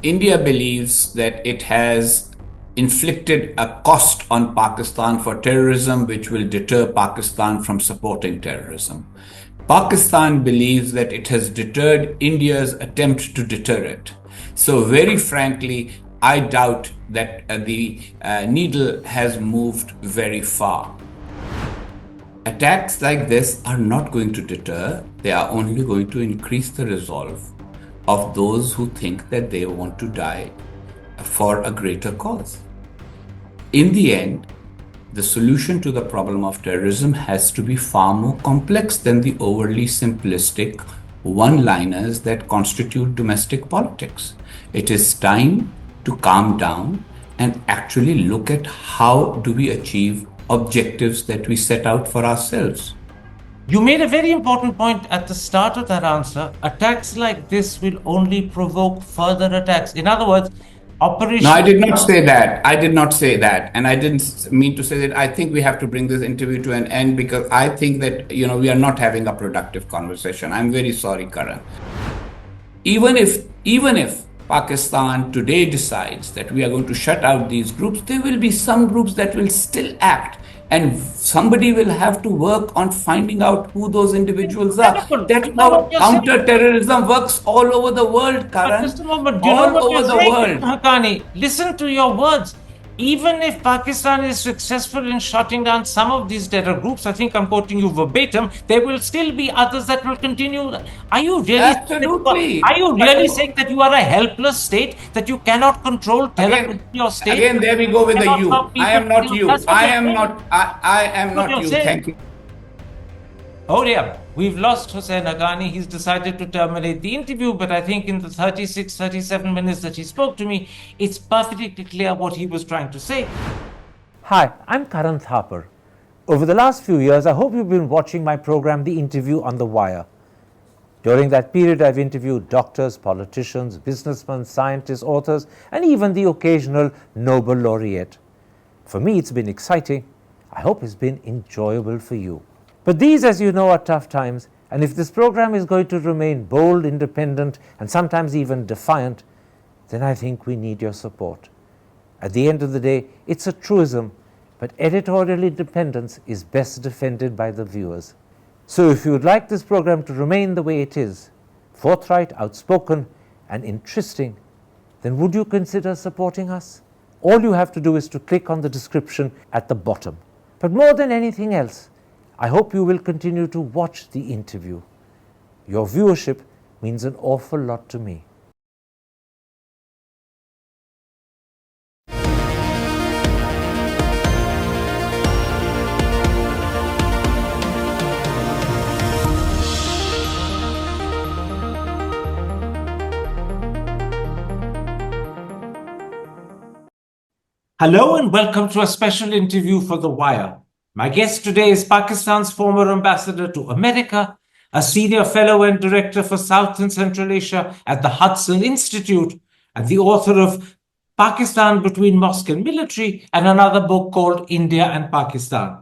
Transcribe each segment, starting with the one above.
India believes that it has inflicted a cost on Pakistan for terrorism, which will deter Pakistan from supporting terrorism. Pakistan believes that it has deterred India's attempt to deter it. So, very frankly, I doubt that the needle has moved very far. Attacks like this are not going to deter, they are only going to increase the resolve of those who think that they want to die for a greater cause. In the end, the solution to the problem of terrorism has to be far more complex than the overly simplistic one-liners that constitute domestic politics. It is time to calm down and actually look at how do we achieve objectives that we set out for ourselves. You made a very important point at the start of that answer. Attacks like this will only provoke further attacks. In other words, Operation... No, I did not say that. I did not say that. And I didn't mean to say that. I think we have to bring this interview to an end because I think that, we are not having a productive conversation. I'm very sorry, Karan. Even if Pakistan today decides that we are going to shut out these groups, there will be some groups that will still act. And somebody will have to work on finding out who those individuals are. That's how counter-terrorism works all over the world, Karan. Just a moment. Do you know what you're saying, Haqqani? Listen to your words. Even if Pakistan is successful in shutting down some of these terror groups, I think I'm quoting you verbatim, there will still be others that will continue. Are you really Absolutely. Are you really saying that you are a helpless state, that you cannot control terror in your state? Again, there we go with the you. I am not you. I am not you. Thank you. Oh dear, we've lost Husain Haqqani. He's decided to terminate the interview, but I think in the 36, 37 minutes that he spoke to me, it's perfectly clear what he was trying to say. Hi, I'm Karan Thapar. Over the last few years, I hope you've been watching my program, The Interview on the Wire. During that period, I've interviewed doctors, politicians, businessmen, scientists, authors, and even the occasional Nobel laureate. For me, it's been exciting. I hope it's been enjoyable for you. But these, as you know, are tough times, and if this program is going to remain bold, independent, and sometimes even defiant, then I think we need your support. At the end of the day, it's a truism, but editorial independence is best defended by the viewers. So if you would like this program to remain the way it is, forthright, outspoken, and interesting, then would you consider supporting us? All you have to do is to click on the description at the bottom. But more than anything else, I hope you will continue to watch the interview. Your viewership means an awful lot to me. Hello and welcome to a special interview for The Wire. My guest today is Pakistan's former ambassador to America, a senior fellow and director for South and Central Asia at the Hudson Institute, and the author of Pakistan Between Mosque and Military and another book called India and Pakistan.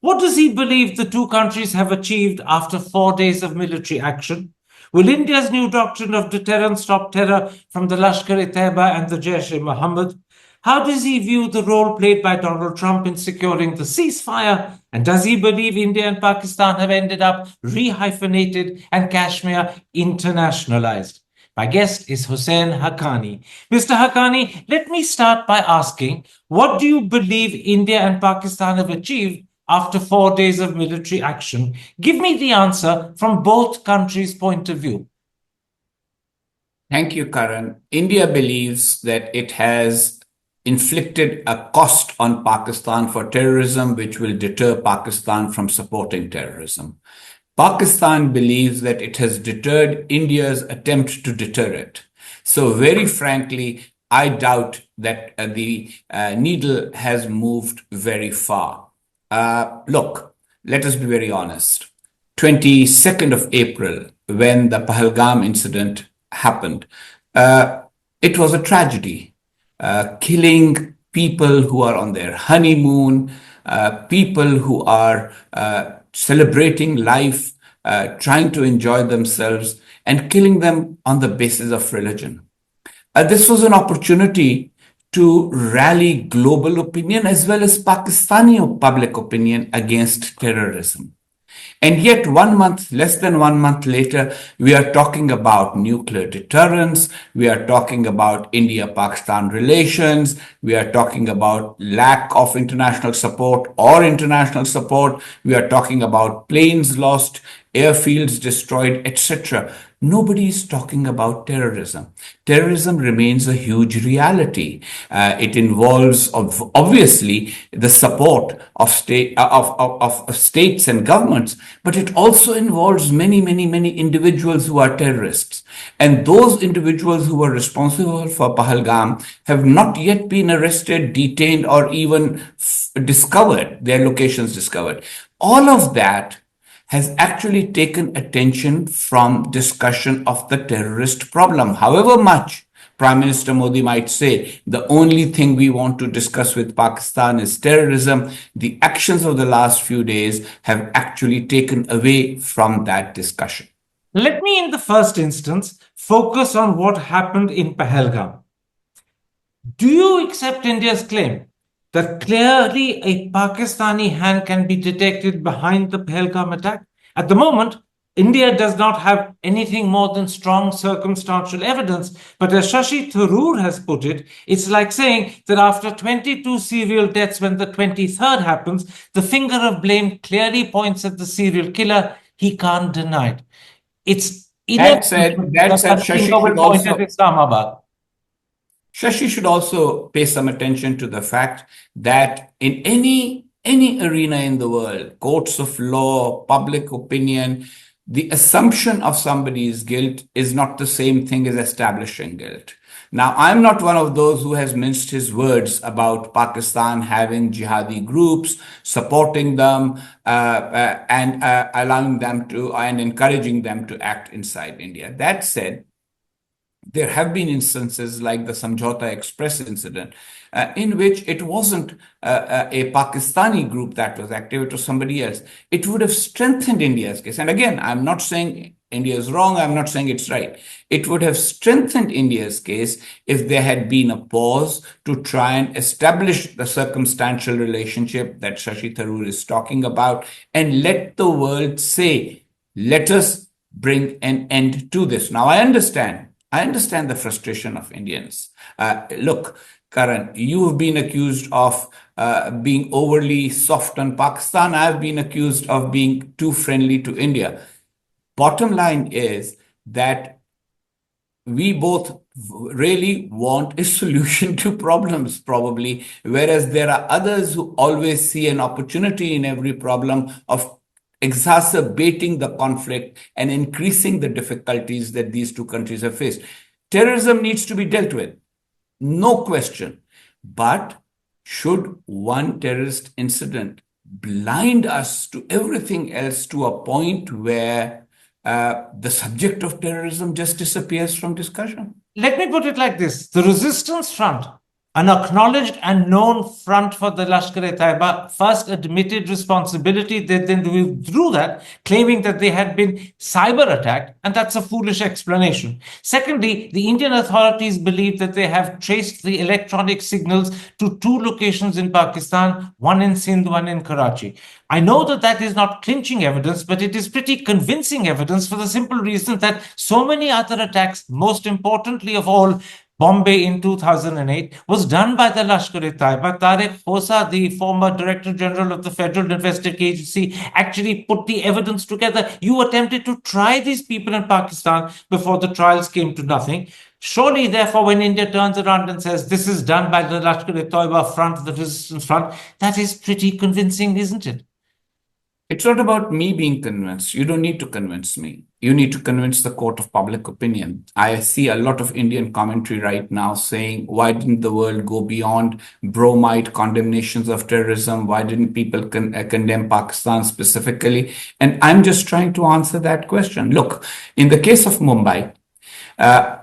What does he believe the two countries have achieved after 4 days of military action? Will India's new doctrine of deterrence stop terror from the Lashkar-e-Taiba and the Jaish-e-Mohammed? How does he view the role played by Donald Trump in securing the ceasefire? And does he believe India and Pakistan have ended up rehyphenated and Kashmir internationalized? My guest is Husain Haqqani. Mr. Haqqani, let me start by asking, what do you believe India and Pakistan have achieved after 4 days of military action? Give me the answer from both countries' point of view. Thank you, Karan. India believes that it has inflicted a cost on Pakistan for terrorism, which will deter Pakistan from supporting terrorism. Pakistan believes that it has deterred India's attempt to deter it. So, very frankly, I doubt that the needle has moved very far. Look, let us be very honest. 22nd of April, when the Pahalgam incident happened, it was a tragedy. Killing people who are on their honeymoon, people who are celebrating life, trying to enjoy themselves, and killing them on the basis of religion. This was an opportunity to rally global opinion as well as Pakistani public opinion against terrorism. And yet, less than 1 month later, we are talking about nuclear deterrence. We are talking about India-Pakistan relations. We are talking about lack of international support or international support. We are talking about planes lost, airfields destroyed, etc. Nobody is talking about terrorism. Terrorism remains a huge reality. It involves, obviously, the support of states and governments, but it also involves many individuals who are terrorists. And those individuals who were responsible for Pahalgam have not yet been arrested, detained, or even discovered, their locations discovered. All of that has actually taken attention from discussion of the terrorist problem. However much Prime Minister Modi might say the only thing we want to discuss with Pakistan is terrorism, the actions of the last few days have actually taken away from that discussion. Let me, in the first instance, focus on what happened in Pahalgam. Do you accept India's claim that clearly a Pakistani hand can be detected behind the Pahalgam attack? At the moment, India does not have anything more than strong circumstantial evidence. But as Shashi Tharoor has put it, it's like saying that after 22 serial deaths, when the 23rd happens, the finger of blame clearly points at the serial killer. He can't deny it. It's That said, Shashi should also Islamabad. Shashi should also pay some attention to the fact that in any arena in the world, courts of law, public opinion, the assumption of somebody's guilt is not the same thing as establishing guilt. Now, I'm not one of those who has minced his words about Pakistan having jihadi groups, supporting them, and allowing them to, and encouraging them to act inside India. That said, there have been instances like the Samjhauta Express incident, in which it wasn't a Pakistani group that was active, it was somebody else. It would have strengthened India's case. And again, I'm not saying India is wrong, I'm not saying it's right. It would have strengthened India's case if there had been a pause to try and establish the circumstantial relationship that Shashi Tharoor is talking about and let the world say, let us bring an end to this. Now, I understand the frustration of Indians. Look, Karan, you've been accused of being overly soft on Pakistan. I've been accused of being too friendly to India. Bottom line is that we both really want a solution to problems, probably, whereas there are others who always see an opportunity in every problem of exacerbating the conflict and increasing the difficulties that these two countries have faced. Terrorism needs to be dealt with, no question. But should one terrorist incident blind us to everything else to a point where the subject of terrorism just disappears from discussion? Let me put it like this. The resistance front, an acknowledged and known front for the Lashkar-e-Taiba, first admitted responsibility. They then withdrew that, claiming that they had been cyber attacked, and that's a foolish explanation. Secondly, the Indian authorities believe that they have traced the electronic signals to two locations in Pakistan, one in Sindh, one in Karachi. I know that that is not clinching evidence, but it is pretty convincing evidence for the simple reason that so many other attacks, most importantly of all, Bombay in 2008, was done by the Lashkar-e-Taiba. Tariq Khosa, the former Director General of the Federal Investigating Agency, actually put the evidence together. You attempted to try these people in Pakistan before the trials came to nothing. Surely, therefore, when India turns around and says this is done by the Lashkar-e-Taiba front, the resistance front, that is pretty convincing, isn't it? It's not about me being convinced. You don't need to convince me. You need to convince the court of public opinion. I see a lot of Indian commentary right now saying, why didn't the world go beyond bromide condemnations of terrorism? Why didn't people condemn Pakistan specifically? And I'm just trying to answer that question. Look, in the case of Mumbai,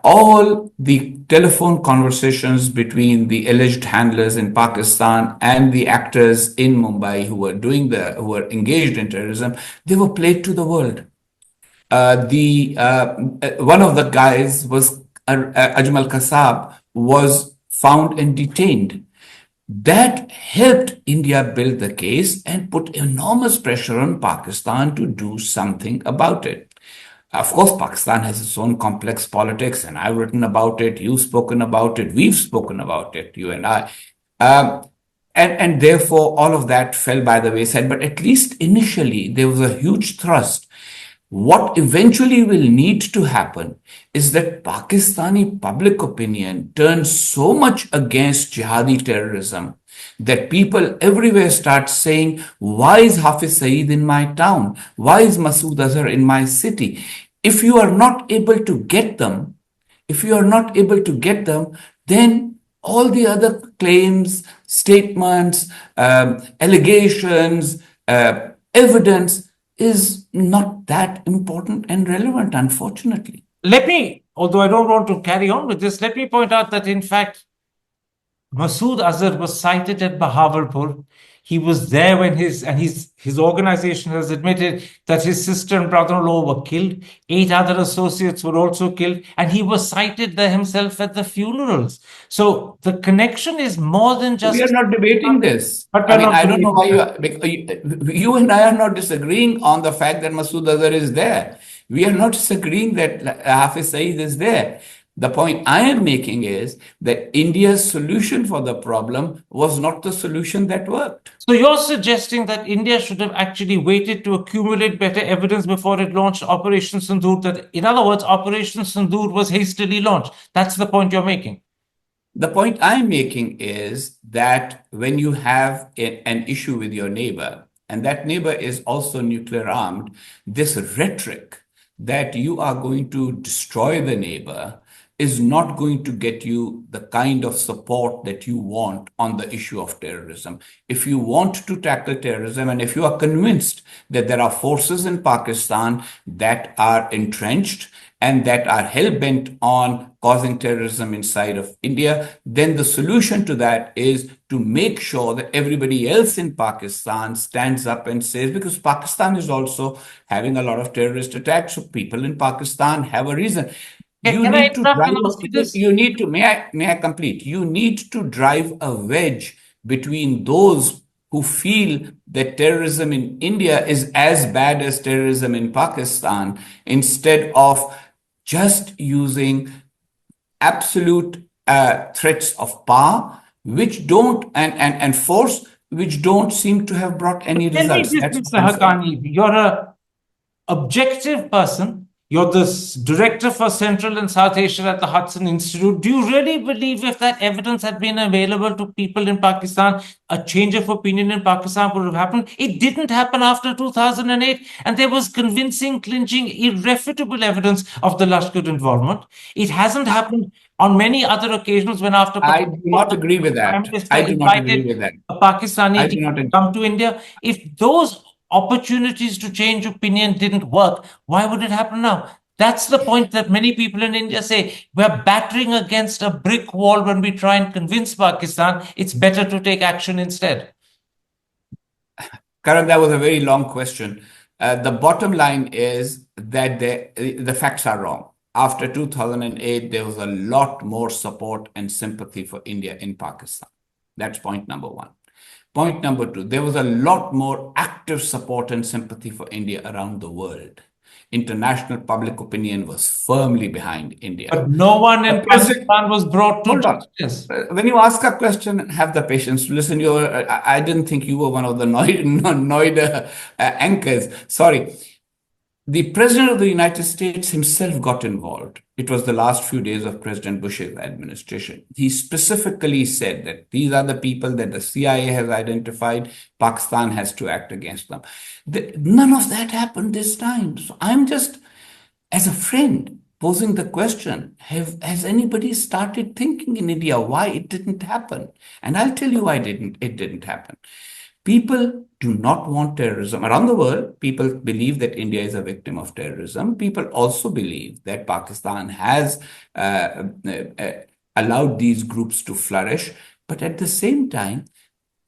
all the telephone conversations between the alleged handlers in Pakistan and the actors in Mumbai who were engaged in terrorism, they were played to the world. One of the guys was Ajmal Kasab was found and detained. That helped India build the case and put enormous pressure on Pakistan to do something about it. Of course, Pakistan has its own complex politics, and I've written about it, you've spoken about it, we've spoken about it, you and I. Um, and therefore, all of that fell by the wayside. But at least initially, there was a huge thrust. What eventually will need to happen is that Pakistani public opinion turns so much against jihadi terrorism that people everywhere start saying, why is Hafiz Saeed in my town? Why is Masood Azhar in my city? If you are not able to get them, if you are not able to get them, then all the other claims, statements, allegations, evidence is not that important and relevant, unfortunately. Let me, although I don't want to carry on with this, let me point out that in fact, Masood Azhar was cited at Bahawalpur. He was there when his organization has admitted that his sister and brother-in-law were killed. 8 other associates were also killed, and he was cited there himself at the funerals. So the connection is more than just. We are not debating this. But I mean, I don't know why you and I are not disagreeing on the fact that Masood Azhar is there. We are not disagreeing that Hafiz Saeed is there. The point I am making is that India's solution for the problem was not the solution that worked. So you're suggesting that India should have actually waited to accumulate better evidence before it launched Operation Sindoor. That, in other words, Operation Sindoor was hastily launched. That's the point you're making. The point I'm making is that when you have an issue with your neighbor, and that neighbor is also nuclear armed, this rhetoric that you are going to destroy the neighbor is not going to get you the kind of support that you want on the issue of terrorism. If you want to tackle terrorism, and if you are convinced that there are forces in Pakistan that are entrenched and that are hell-bent on causing terrorism inside of India, then the solution to that is to make sure that everybody else in Pakistan stands up and says, because Pakistan is also having a lot of terrorist attacks, so people in Pakistan have a reason. May I complete? You need to drive a wedge between those who feel that terrorism in India is as bad as terrorism in Pakistan, instead of just using absolute threats of power, which don't and force, which don't seem to have brought any results. Mr. Haqqani, you're an objective person. You're the director for Central and South Asia at the Hudson Institute. Do you really believe if that evidence had been available to people in Pakistan, a change of opinion in Pakistan would have happened? It didn't happen after 2008, and there was convincing, clinching, irrefutable evidence of the Lashkar involvement. It hasn't happened on many other occasions when after. I do not agree with that. I do not agree with that. A Pakistani to come to India. If those opportunities to change opinion didn't work, why would it happen now? That's the point that many people in India say. We're battering against a brick wall when we try and convince Pakistan it's better to take action instead. Karan, that was a very long question. The bottom line is that the facts are wrong. After 2008, there was a lot more support and sympathy for India in Pakistan. That's point number one. Point number two, there was a lot more active support and sympathy for India around the world. International public opinion was firmly behind India. But no one in Pakistan was brought to justice. When you ask a question, have the patience to listen. I didn't think you were one of the Noida anchors. Sorry. The President of the United States himself got involved. It was the last few days of President Bush's administration. He specifically said that these are the people that the CIA has identified. Pakistan has to act against them. None of that happened this time. So I'm just, as a friend, posing the question, has anybody started thinking in India why it didn't happen? And I'll tell you why it didn't happen. People do not want terrorism. Around the world, people believe that India is a victim of terrorism. People also believe that Pakistan has allowed these groups to flourish. But at the same time,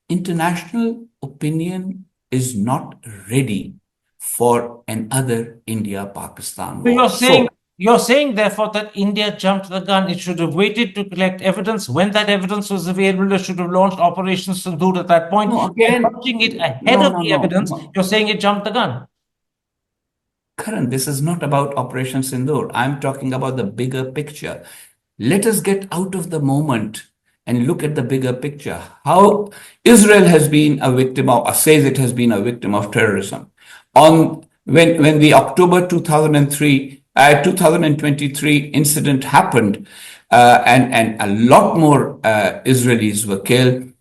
international opinion is not ready for another India-Pakistan war. So you're saying You're saying, therefore, that India jumped the gun. It should have waited to collect evidence. When that evidence was available, it should have launched Operation Sindoor at that point. No, By again, launching it ahead no, of no, the no, evidence, no. you're saying it jumped the gun. Karan, this is not about Operation Sindoor. I'm talking about the bigger picture. Let us get out of the moment and look at the bigger picture. How Israel has been a victim of, or says it has been a victim of terrorism. When the October 2023 incident happened, and a lot more Israelis were killed,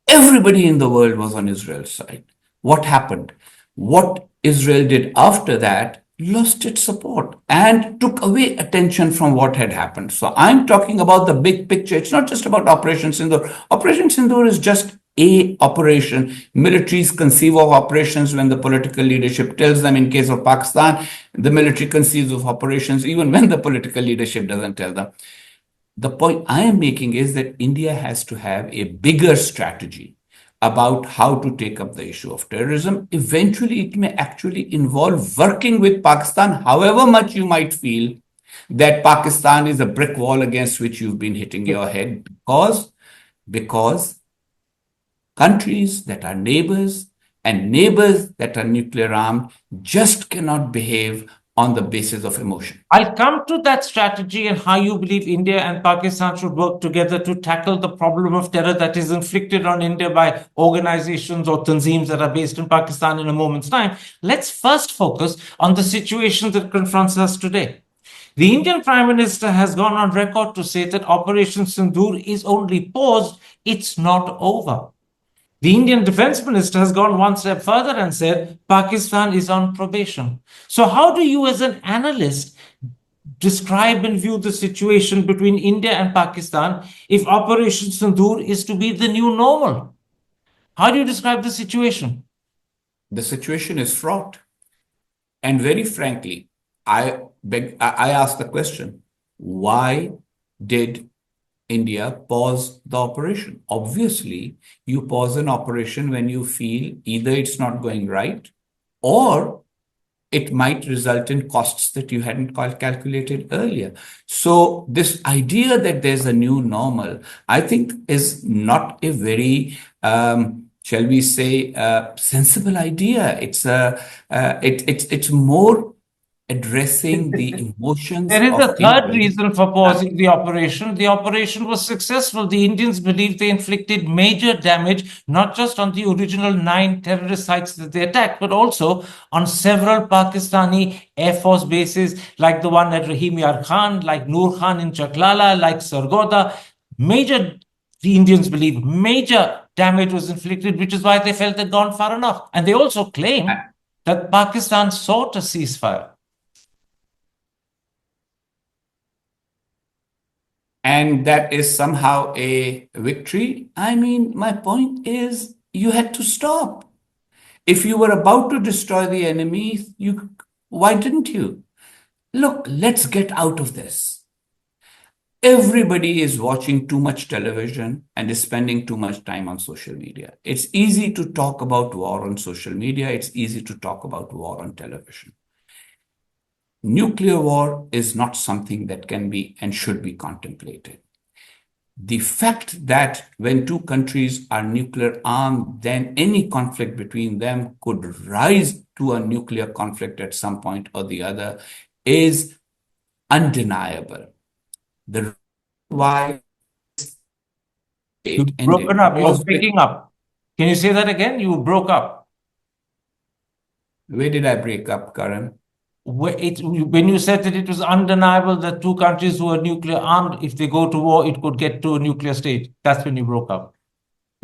everybody in the world was on Israel's side. What happened? What Israel did after that lost its support and took away attention from what had happened. So I'm talking about the big picture. It's not just about Operation Sindoor. Operation Sindoor is just a operation. Militaries conceive of operations when the political leadership tells them. In case of Pakistan, the military conceives of operations even when the political leadership doesn't tell them. The point I am making is that India has to have a bigger strategy about how to take up the issue of terrorism. Eventually, it may actually involve working with Pakistan, however much you might feel that Pakistan is a brick wall against which you've been hitting your head, because countries that are neighbors and neighbors that are nuclear armed just cannot behave on the basis of emotion. I'll come to that strategy and how you believe India and Pakistan should work together to tackle the problem of terror that is inflicted on India by organizations or tanzeems that are based in Pakistan in a moment's time. Let's first focus on the situation that confronts us today. The Indian Prime Minister has gone on record to say that Operation Sindoor is only paused, it's not over. The Indian Defense Minister has gone one step further and said Pakistan is on probation. So, how do you, as an analyst, describe and view the situation between India and Pakistan if Operation Sindoor is to be the new normal? How do you describe the situation? The situation is fraught. And very frankly, I ask the question, why did India pause the operation? Obviously, you pause an operation when you feel either it's not going right or it might result in costs that you hadn't calculated earlier. So this idea that there's a new normal, I think, is not a very shall we say, sensible idea. It's more addressing the emotions There is a of third Indians. reason for pausing the operation. The operation was successful. The Indians believe they inflicted major damage, not just on the original 9 terrorist sites that they attacked, but also on several Pakistani Air Force bases, like the one at Rahim Yar Khan, like Noor Khan in Chaklala, like Sargoda. The Indians believe major damage was inflicted, which is why they felt they'd gone far enough. And they also claim that Pakistan sought a ceasefire. And that is somehow a victory. I mean, my point is you had to stop. If you were about to destroy the enemy, why didn't you? Look, let's get out of this. Everybody is watching too much television and is spending too much time on social media. It's easy to talk about war on social media. It's easy to talk about war on television. Nuclear war is not something that can be and should be contemplated. The fact that when two countries are nuclear armed, then any conflict between them could rise to a nuclear conflict at some point or the other is undeniable. The reason why it ended Broken up. You were was breaking up. Can you say that again? You broke up. Where did I break up, Karan? When you said that it was undeniable that two countries who are nuclear armed, if they go to war, it could get to a nuclear state. That's when you broke up.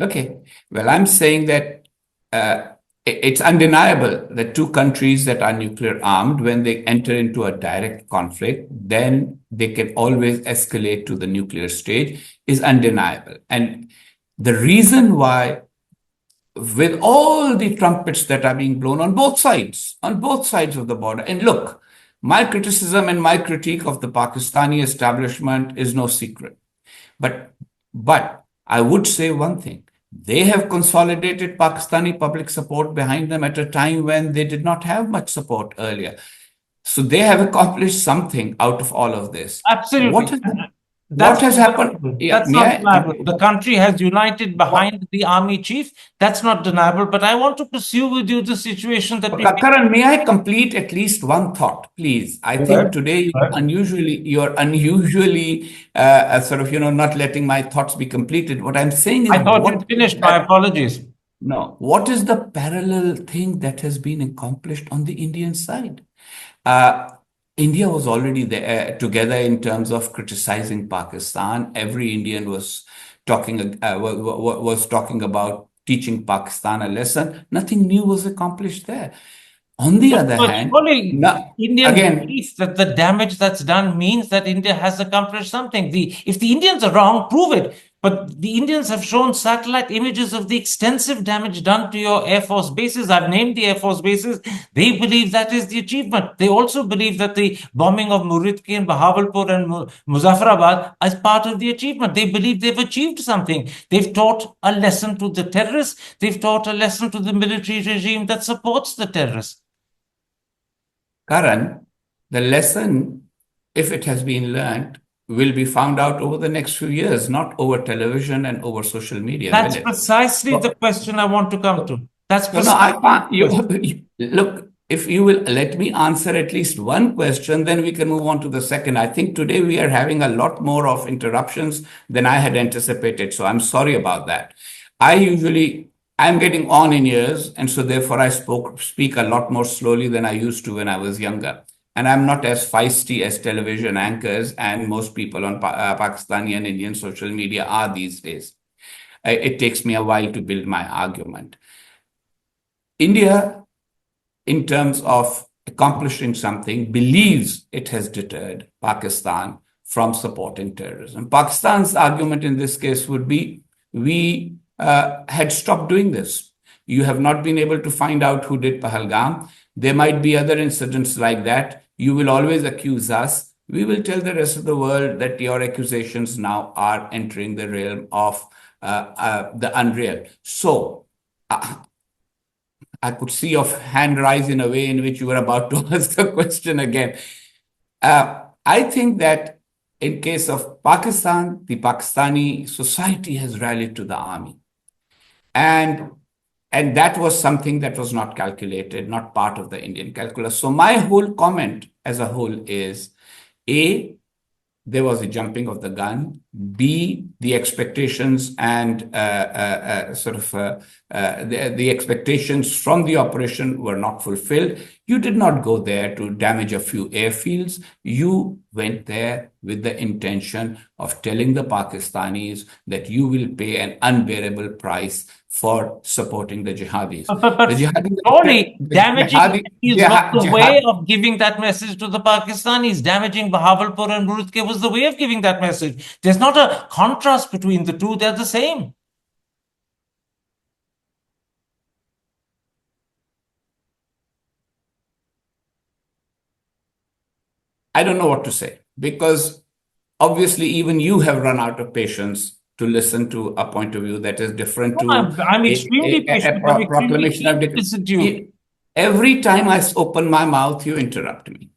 Okay. Well, I'm saying that it's undeniable that two countries that are nuclear armed, when they enter into a direct conflict, then they can always escalate to the nuclear stage, is undeniable. And the reason why, with all the trumpets that are being blown on both sides of the border, and look, my criticism and my critique of the Pakistani establishment is no secret. But I would say one thing. They have consolidated Pakistani public support behind them at a time when they did not have much support earlier. So they have accomplished something out of all of this. Absolutely. What That's has not happened? deniable. Yeah, That's may not I deniable. complete? The country has united What, behind the army chief. That's not deniable. But I want to pursue with you the situation that we. Karan, may I complete at least one thought, please? I think today you're unusually sort of, not letting my thoughts be completed. What I'm saying is, I thought you finished. My apologies. no, what is the parallel thing that has been accomplished on the Indian side? India was already there together in terms of criticizing Pakistan. Every Indian was talking about teaching Pakistan a lesson. Nothing new was accomplished there. On the other But hand, surely Indian again, belief that the damage that's done means that India has accomplished something. If the Indians are wrong, prove it. But the Indians have shown satellite images of the extensive damage done to your Air Force bases. I've named the Air Force bases. They believe that is the achievement. They also believe that the bombing of Muridki and Bahawalpur and Muzaffarabad is part of the achievement. They believe they've achieved something. They've taught a lesson to the terrorists. They've taught a lesson to the military regime that supports the terrorists. Karan, the lesson, if it has been learned, will be found out over the next few years, not over television and over social media. That's precisely the question I want to come to. That's no, I precisely. can't. Look, if you will let me answer at least one question, then we can move on to the second. I think today we are having a lot more of interruptions than I had anticipated. So I'm sorry about that. I'm getting on in years, and so therefore I speak a lot more slowly than I used to when I was younger. And I'm not as feisty as television anchors and most people on Pakistani and Indian social media are these days. It takes me a while to build my argument. India, in terms of accomplishing something, believes it has deterred Pakistan from supporting terrorism. Pakistan's argument in this case would be, we had stopped doing this. You have not been able to find out who did Pahalgam. There might be other incidents like that. You will always accuse us. We will tell the rest of the world that your accusations now are entering the realm of the unreal. So, I could see your hand rise in a way in which you were about to ask the question again. I think that in case of Pakistan, the Pakistani society has rallied to the army. And that was something that was not calculated, not part of the Indian calculus. So my whole comment as a whole is, A, there was a jumping of the gun. B, the expectations and the expectations from the operation were not fulfilled. You did not go there to damage a few airfields. You went there with the intention of telling the Pakistanis that you will pay an unbearable price for supporting the jihadis. But surely damaging is not the way of giving that message to the Pakistanis. Damaging Bahawalpur and Muridki was the way of giving that message. There's not a contrast between the two. They're the same. I don't know what to say, because obviously even you have run out of patience to listen to a point of view that is different to I'm extremely patient. proclamation of different. Every time I open my mouth, you interrupt me.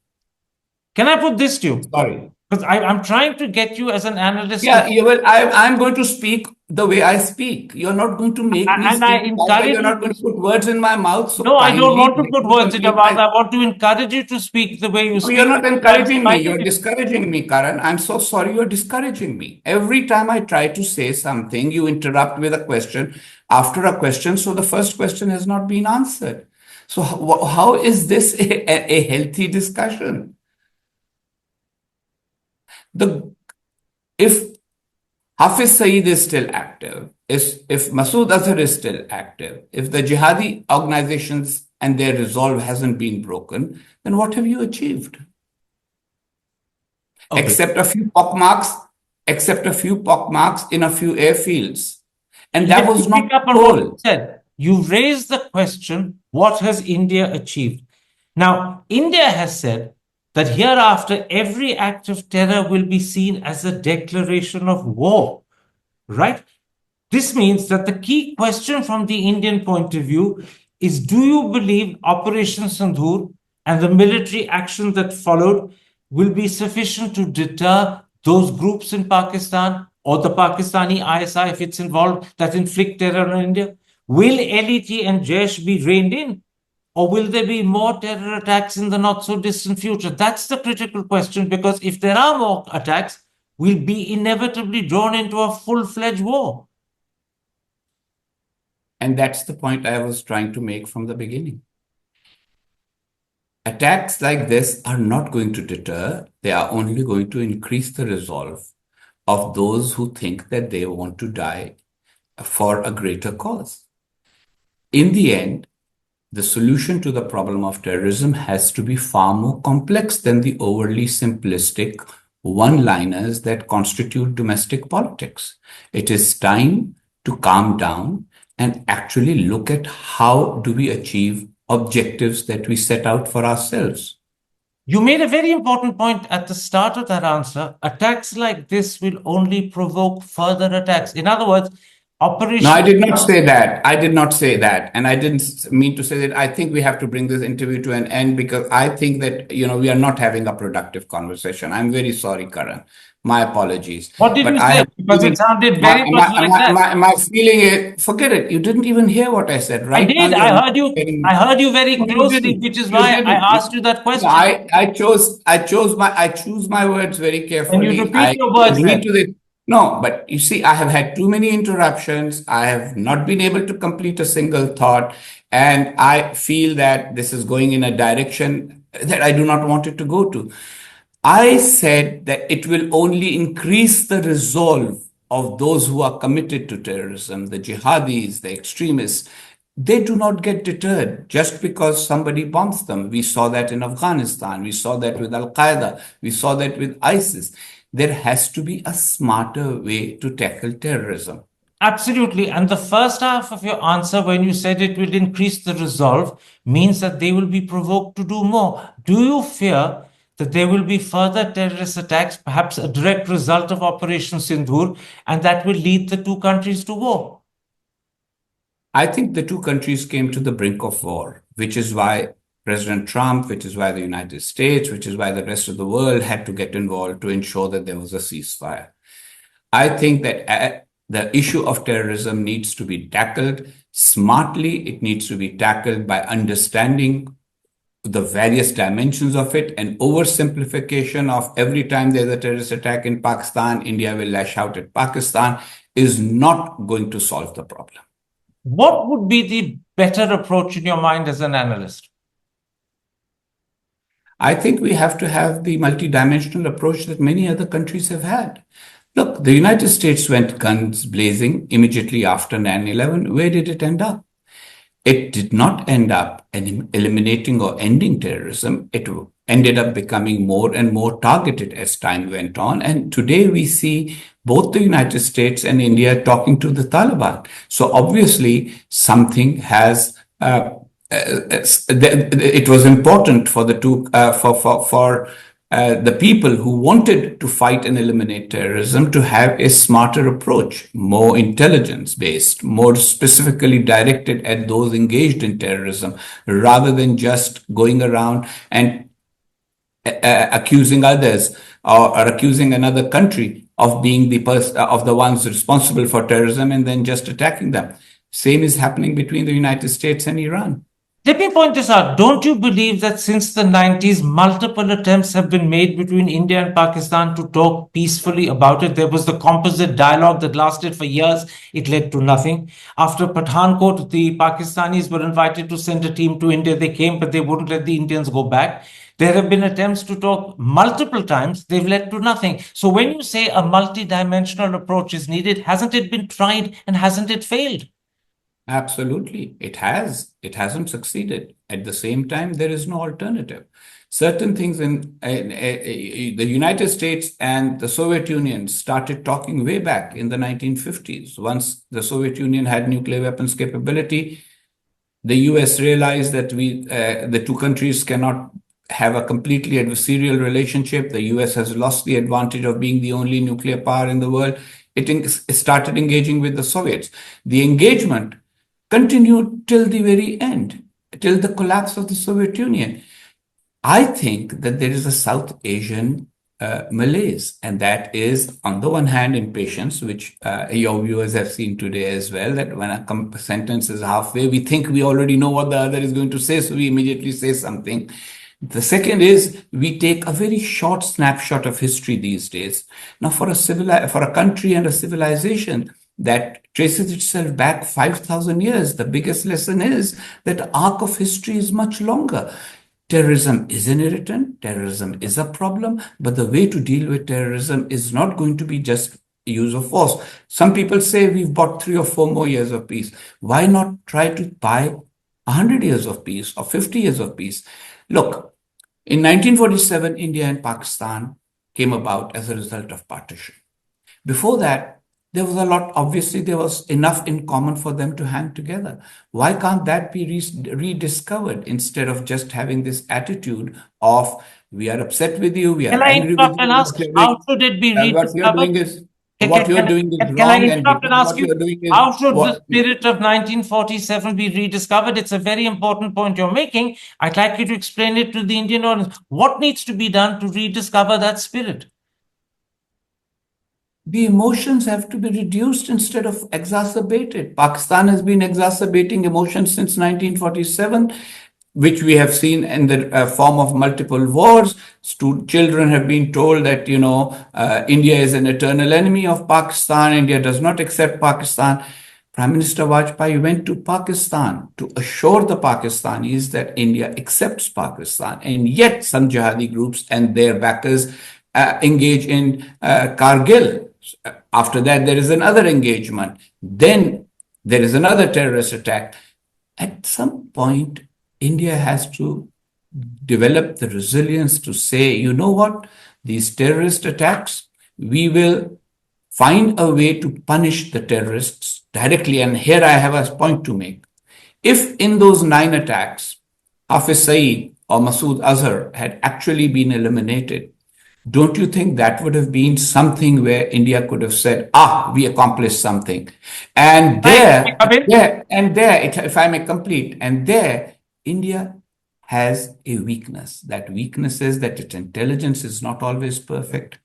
Can I put this to you? Sorry. Because I'm trying to get you as an analyst. Yeah, I'm going to speak the way I speak. You're not going to make me speak. You're not going to put words in my mouth. So no, I don't want to put words in your mouth. I want to encourage you to speak the way you speak. You're not encouraging me. You're discouraging me, Karan. I'm so sorry. You're discouraging me. Every time I try to say something, you interrupt with a question after a question. So the first question has not been answered. So how is this a healthy discussion? If Hafiz Saeed is still active, if Masood Azhar is still active, if the jihadi organizations and their resolve hasn't been broken, then what have you achieved? Okay. Except a few pockmarks in a few airfields. And that was not all. You raised the question, what has India achieved? Now, India has said that hereafter every act of terror will be seen as a declaration of war, right? This means that the key question from the Indian point of view is, do you believe Operation Sindoor and the military action that followed will be sufficient to deter those groups in Pakistan or the Pakistani ISI, if it's involved, that inflict terror on India? Will LET and Jaish be reined in? Or will there be more terror attacks in the not so distant future? That's the critical question, because if there are more attacks, we'll be inevitably drawn into a full-fledged war. And that's the point I was trying to make from the beginning. Attacks like this are not going to deter, they are only going to increase the resolve of those who think that they want to die for a greater cause. In the end, the solution to the problem of terrorism has to be far more complex than the overly simplistic one-liners that constitute domestic politics. It is time to calm down and actually look at how do we achieve objectives that we set out for ourselves. You made a very important point at the start of that answer. Attacks like this will only provoke further attacks. In other words, Operation... No, I did not say that. I did not say that. And I didn't mean to say that. I think we have to bring this interview to an end, because I think that, we are not having a productive conversation. I'm very sorry, Karan. My apologies. What did you say? Because it sounded very much like that. My feeling is, forget it. You didn't even hear what I said, right? I did. I heard you very closely, which is why I asked you that question. I choose my words very carefully. And you repeat your words then. No, but you see, I have had too many interruptions. I have not been able to complete a single thought. And I feel that this is going in a direction that I do not want it to go to. I said that it will only increase the resolve of those who are committed to terrorism, the jihadis, the extremists. They do not get deterred just because somebody bombs them. We saw that in Afghanistan. We saw that with Al-Qaeda. We saw that with ISIS. There has to be a smarter way to tackle terrorism. Absolutely. And the first half of your answer, when you said it will increase the resolve, means that they will be provoked to do more. Do you fear that there will be further terrorist attacks, perhaps a direct result of Operation Sindoor, and that will lead the two countries to war? I think the two countries came to the brink of war, which is why President Trump, which is why the United States, which is why the rest of the world had to get involved to ensure that there was a ceasefire. I think that the issue of terrorism needs to be tackled smartly. It needs to be tackled by understanding the various dimensions of it. And oversimplification of every time there's a terrorist attack in Pakistan, India will lash out at Pakistan is not going to solve the problem. What would be the better approach in your mind as an analyst? I think we have to have the multidimensional approach that many other countries have had. Look, the United States went guns blazing immediately after 9/11. Where did it end up? It did not end up eliminating or ending terrorism. It ended up becoming more and more targeted as time went on. And today we see both the United States and India talking to the Taliban. So obviously something has it was important for the two the people who wanted to fight and eliminate terrorism to have a smarter approach, more intelligence-based, more specifically directed at those engaged in terrorism, rather than just going around and accusing others or accusing another country of being of the ones responsible for terrorism and then just attacking them. Same is happening between the United States and Iran. Let me point this out. Don't you believe that since the 90s, multiple attempts have been made between India and Pakistan to talk peacefully about it? There was the composite dialogue that lasted for years. It led to nothing. After Pathankot, the Pakistanis were invited to send a team to India. They came, but they wouldn't let the Indians go back. There have been attempts to talk multiple times. They've led to nothing. So when you say a multidimensional approach is needed, hasn't it been tried and hasn't it failed? Absolutely, it has. It hasn't succeeded. At the same time, there is no alternative. Certain things in the United States and the Soviet Union started talking way back in the 1950s. Once the Soviet Union had nuclear weapons capability, the US realized that the two countries cannot have a completely adversarial relationship. The US has lost the advantage of being the only nuclear power in the world. It started engaging with the Soviets. The engagement continued till the very end, till the collapse of the Soviet Union. I think that there is a South Asian malaise, and that is, on the one hand, impatience, which your viewers have seen today as well, that when a sentence is halfway, we think we already know what the other is going to say, so we immediately say something. The second is we take a very short snapshot of history these days. Now, for a country and a civilization that traces itself back 5,000 years, the biggest lesson is that the arc of history is much longer. Terrorism is an irritant, terrorism is a problem, but the way to deal with terrorism is not going to be just use of force. Some people say we've bought 3 or 4 more years of peace. Why not try to buy 100 years of peace or 50 years of peace? Look, in 1947, India and Pakistan came about as a result of partition. Before that, there was a lot, obviously, there was enough in common for them to hang together. Why can't that be rediscovered instead of just having this attitude of, we are upset with you, we are Can I angry with interrupt and you, ask, how should it be rediscovered? what you're doing is Can I wrong, and interrupt and because ask what you, you're doing is how should the what. spirit of 1947 be rediscovered? It's a very important point you're making. I'd like you to explain it to the Indian audience. What needs to be done to rediscover that spirit? The emotions have to be reduced instead of exacerbated. Pakistan has been exacerbating emotions since 1947, which we have seen in the form of multiple wars. Children have been told that, India is an eternal enemy of Pakistan. India does not accept Pakistan. Prime Minister Vajpayee went to Pakistan to assure the Pakistanis that India accepts Pakistan. And yet some jihadi groups and their backers engage in Kargil. After that, there is another engagement. Then there is another terrorist attack. At some point, India has to develop the resilience to say, you know what, these terrorist attacks, we will find a way to punish the terrorists directly. And here I have a point to make. If in those 9 attacks, Hafiz Saeed or Masood Azhar had actually been eliminated, don't you think that would have been something where India could have said, we accomplished something? And if I may complete, and there, India has a weakness. That weakness is that its intelligence is not always perfect,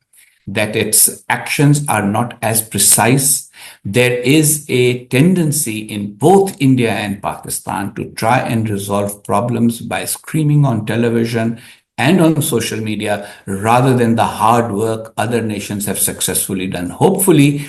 that its actions are not as precise. There is a tendency in both India and Pakistan to try and resolve problems by screaming on television and on social media rather than the hard work other nations have successfully done. Hopefully,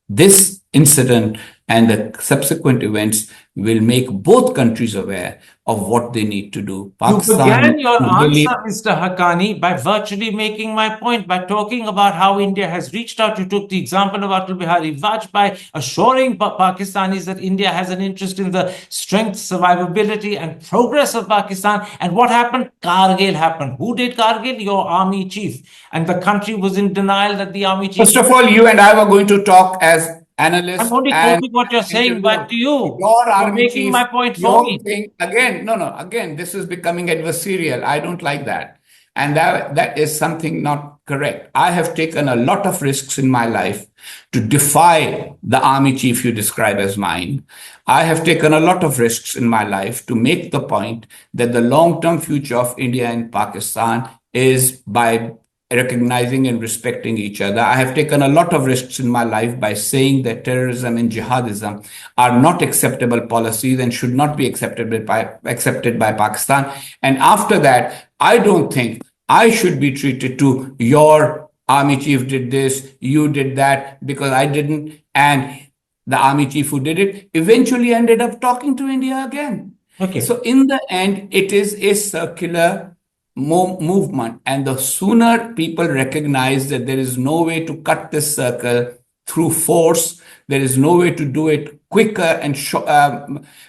this incident and the subsequent events will make both countries aware of what they need to do. You began your answer, Mr. Haqqani, by virtually making my point, by talking about how India has reached out. You took the example of Atal Bihari Vajpayee, assuring Pakistanis that India has an interest in the strength, survivability, and progress of Pakistan. And what happened? Kargil happened. Who did Kargil? Your army chief. And the country was in denial that the army chief... First of all, you and I were going to talk as analysts. I'm only quoting what you're saying back to you. You're making my point for me. Again, this is becoming adversarial. I don't like that. And that is something not correct. I have taken a lot of risks in my life to defy the army chief you describe as mine. I have taken a lot of risks in my life to make the point that the long-term future of India and Pakistan is by recognizing and respecting each other. I have taken a lot of risks in my life by saying that terrorism and jihadism are not acceptable policies and should not be accepted by Pakistan. And after that, I don't think I should be treated to your army chief did this, you did that, because I didn't. And the army chief who did it eventually ended up talking to India again. Okay. So in the end, it is a circular movement, and the sooner people recognize that there is no way to cut this circle through force, there is no way to do it quicker and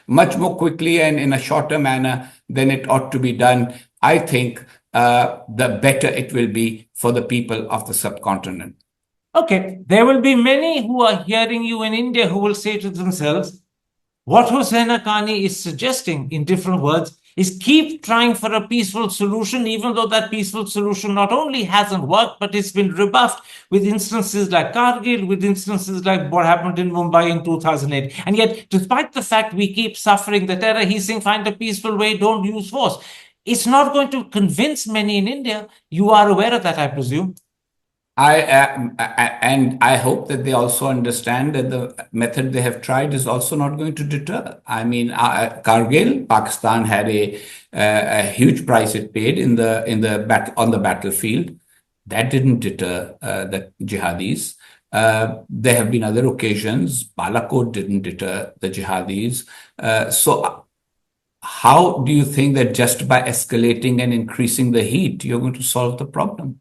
much more quickly and in a shorter manner than it ought to be done, I think the better it will be for the people of the subcontinent. Okay, there will be many who are hearing you in India who will say to themselves, what Husain Haqqani is suggesting, in different words, is keep trying for a peaceful solution, even though that peaceful solution not only hasn't worked, but it's been rebuffed with instances like Kargil, with instances like what happened in Mumbai in 2008. And yet, despite the fact we keep suffering the terror, he's saying find a peaceful way, don't use force. It's not going to convince many in India. You are aware of that, I presume. And I hope that they also understand that the method they have tried is also not going to deter. I mean, Kargil, Pakistan had a huge price it paid on the battlefield. That didn't deter the jihadis. There have been other occasions. Balakot didn't deter the jihadis. So how do you think that just by escalating and increasing the heat, you're going to solve the problem?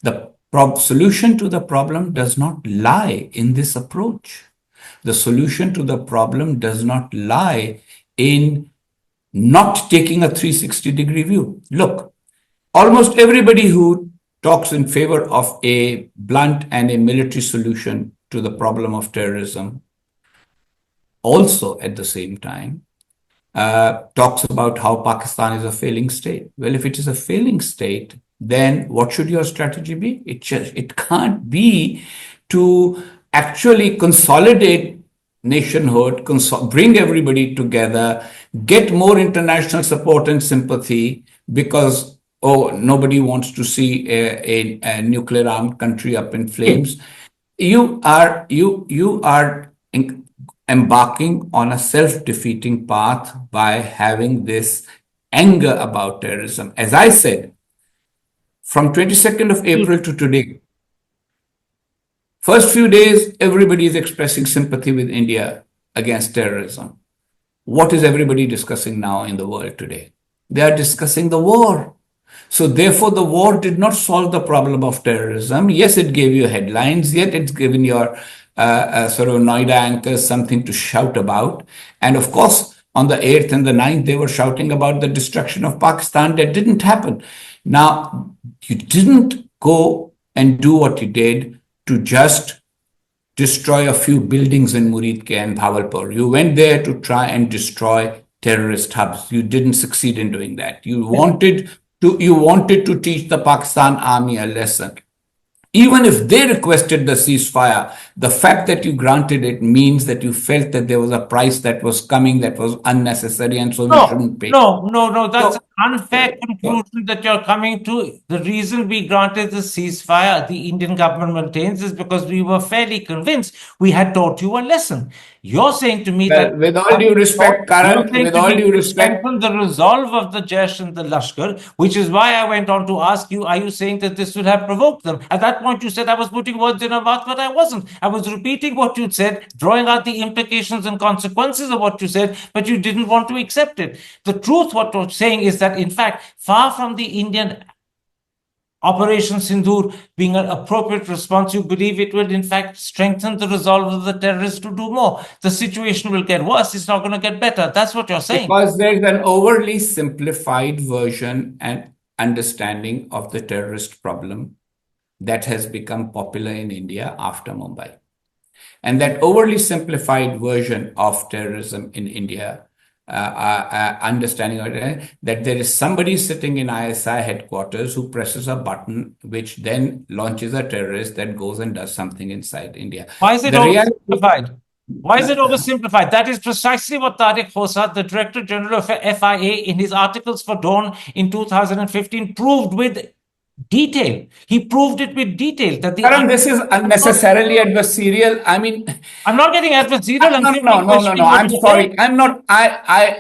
The solution to the problem does not lie in this approach. The solution to the problem does not lie in not taking a 360-degree view. Look, almost everybody who talks in favor of a blunt and a military solution to the problem of terrorism also at the same time talks about how Pakistan is a failing state. Well, if it is a failing state, then what should your strategy be? It can't be to actually consolidate nationhood, bring everybody together, get more international support and sympathy because, nobody wants to see a nuclear armed country up in flames. You are embarking on a self-defeating path by having this anger about terrorism. As I said, from 22nd of April to today, first few days, everybody is expressing sympathy with India against terrorism. What is everybody discussing now in the world today? They are discussing the war. So therefore, the war did not solve the problem of terrorism. Yes, it gave you headlines, yet it's given your sort of Noida anchors something to shout about. And of course, on the 8th and the 9th, they were shouting about the destruction of Pakistan. That didn't happen. Now, you didn't go and do what you did to just destroy a few buildings in Muridke and Bhavalpur. You went there to try and destroy terrorist hubs. You didn't succeed in doing that. You wanted to teach the Pakistan army a lesson. Even if they requested the ceasefire, the fact that you granted it means that you felt that there was a price that was coming that was unnecessary, and so we shouldn't pay. No. That's an unfair conclusion that you're coming to. The reason we granted the ceasefire, the Indian government maintains, is because we were fairly convinced we had taught you a lesson. You're saying to me that, with all due respect, Karan, with all due respect, the resolve of the Jaish and the Lashkar, which is why I went on to ask you, are you saying that this would have provoked them? At that point, you said I was putting words in your mouth, but I wasn't. I was repeating what you'd said, drawing out the implications and consequences of what you said, but you didn't want to accept it. The truth, what you're saying is that, in fact, far from the Indian Operation Sindoor being an appropriate response, you believe it will in fact strengthen the resolve of the terrorists to do more. The situation will get worse. It's not going to get better. That's what you're saying. Because there's an overly simplified version and understanding of the terrorist problem that has become popular in India after Mumbai. And that overly simplified version of terrorism in India, understanding that there is somebody sitting in ISI headquarters who presses a button, which then launches a terrorist that goes and does something inside India. Why is it oversimplified? Why is it oversimplified? That is precisely what Tariq Khosa, the Director General of FIA, in his articles for Dawn in 2015, proved with detail. He proved it with detail that Karan, this is unnecessarily adversarial. I mean, I'm not getting adversarial. No. I'm sorry. I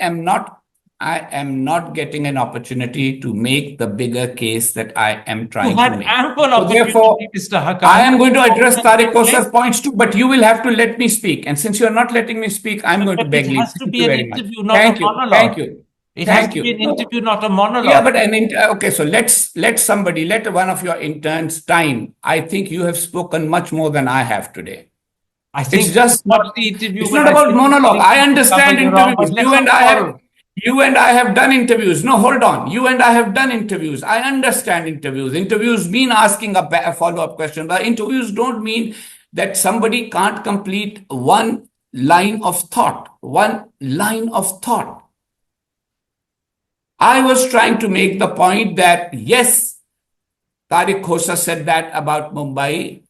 am not getting an opportunity to make the bigger case that I am trying to make. Therefore, Mr. Haqqani, I am going to address Tariq Khosa's points too, but you will have to let me speak. And since you are not letting me speak, I'm going to beg you. It has to be an interview, not a monologue. Thank you. It has to be an interview, not a monologue. Yeah, but okay, so let one of your interns time. I think you have spoken much more than I have today. I think it's just not the interview. It's not about monologue. I understand interviews. You and I have done interviews. No, hold on. You and I have done interviews. I understand interviews. Interviews mean asking a follow-up question. But interviews don't mean that somebody can't complete one line of thought. One line of thought. I was trying to make the point that, yes, Tariq Khosa said that about Mumbai,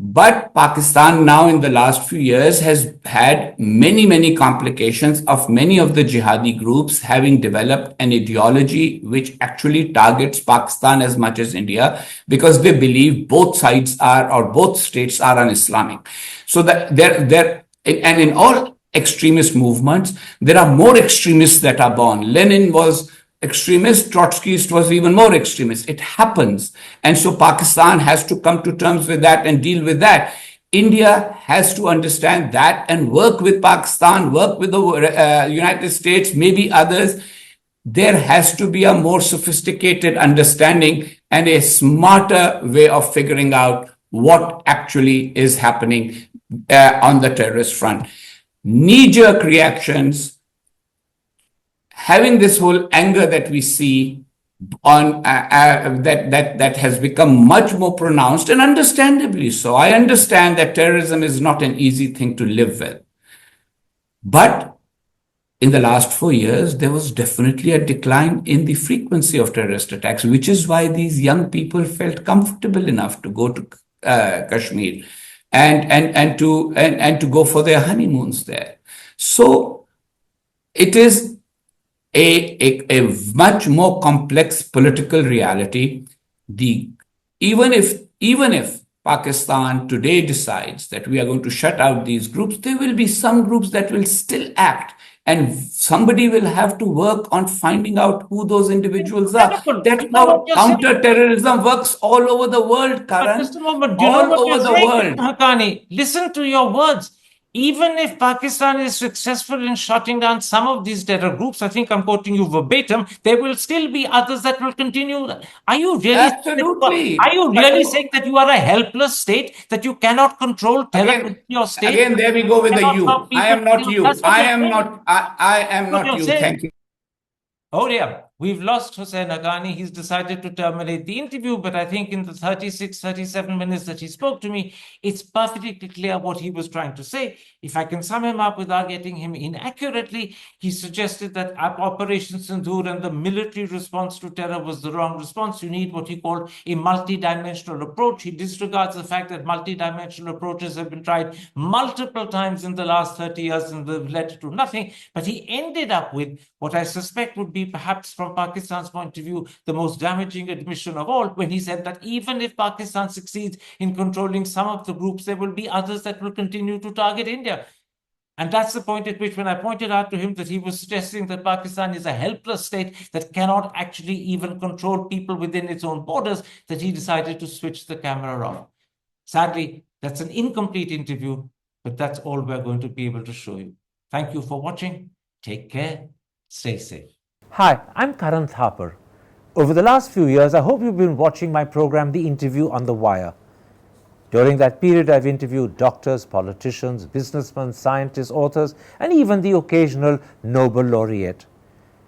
But Pakistan now in the last few years has had many complications of many of the jihadi groups having developed an ideology which actually targets Pakistan as much as India because they believe both sides are or both states are un-Islamic. So that and in all extremist movements, there are more extremists that are born. Lenin was extremist, Trotskyist was even more extremist. It happens. And so Pakistan has to come to terms with that and deal with that. India has to understand that and work with Pakistan, work with the United States, maybe others. There has to be a more sophisticated understanding and a smarter way of figuring out what actually is happening on the terrorist front. Knee-jerk reactions, having this whole anger that we see on that has become much more pronounced, and understandably so. I understand that terrorism is not an easy thing to live with, but in the last 4 years, there was definitely a decline in the frequency of terrorist attacks, which is why these young people felt comfortable enough to go to Kashmir and to go for their honeymoons there. So it is a much more complex political reality. Even if Pakistan today decides that we are going to shut out these groups, there will be some groups that will still act. And somebody will have to work on finding out who those individuals are. That's how counter-terrorism works all over the world, Karan. Just a moment. Do you know what you're saying, Haqqani? Listen to your words. Even if Pakistan is successful in shutting down some of these terror groups, I think I'm quoting you verbatim, there will still be others that will continue. Are you really Absolutely. Are you really saying that you are a helpless state, that you cannot control terror in your state? Again, there we go with the you. I am not you. I am not you. Thank you. Oh dear, we've lost Husain Haqqani. He's decided to terminate the interview, but I think in the 36, 37 minutes that he spoke to me, it's perfectly clear what he was trying to say. If I can sum him up without getting him inaccurately, he suggested that Operation Sindoor and the military response to terror was the wrong response. You need what he called a multidimensional approach. He disregards the fact that multidimensional approaches have been tried multiple times in the last 30 years and they've led to nothing. But he ended up with what I suspect would be perhaps from Pakistan's point of view, the most damaging admission of all, when he said that even if Pakistan succeeds in controlling some of the groups, there will be others that will continue to target India. And that's the point at which, when I pointed out to him that he was suggesting that Pakistan is a helpless state that cannot actually even control people within its own borders, that he decided to switch the camera off. Sadly, that's an incomplete interview, but that's all we're going to be able to show you. Thank you for watching. Take care. Stay safe. Hi, I'm Karan Thapar. Over the last few years, I hope you've been watching my program, The Interview on the Wire. During that period, I've interviewed doctors, politicians, businessmen, scientists, authors, and even the occasional Nobel laureate.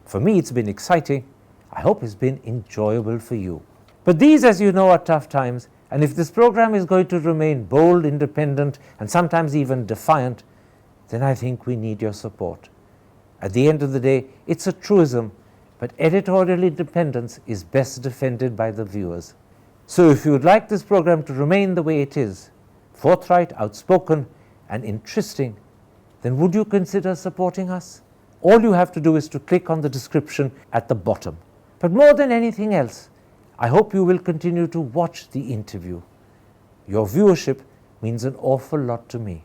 For me, it's been exciting. I hope it's been enjoyable for you. But these, as you know, are tough times, and if this program is going to remain bold, independent, and sometimes even defiant, then I think we need your support. At the end of the day, it's a truism, but editorial independence is best defended by the viewers. So if you would like this program to remain the way it is, forthright, outspoken, and interesting, then would you consider supporting us? All you have to do is to click on the description at the bottom. But more than anything else, I hope you will continue to watch the interview. Your viewership means an awful lot to me.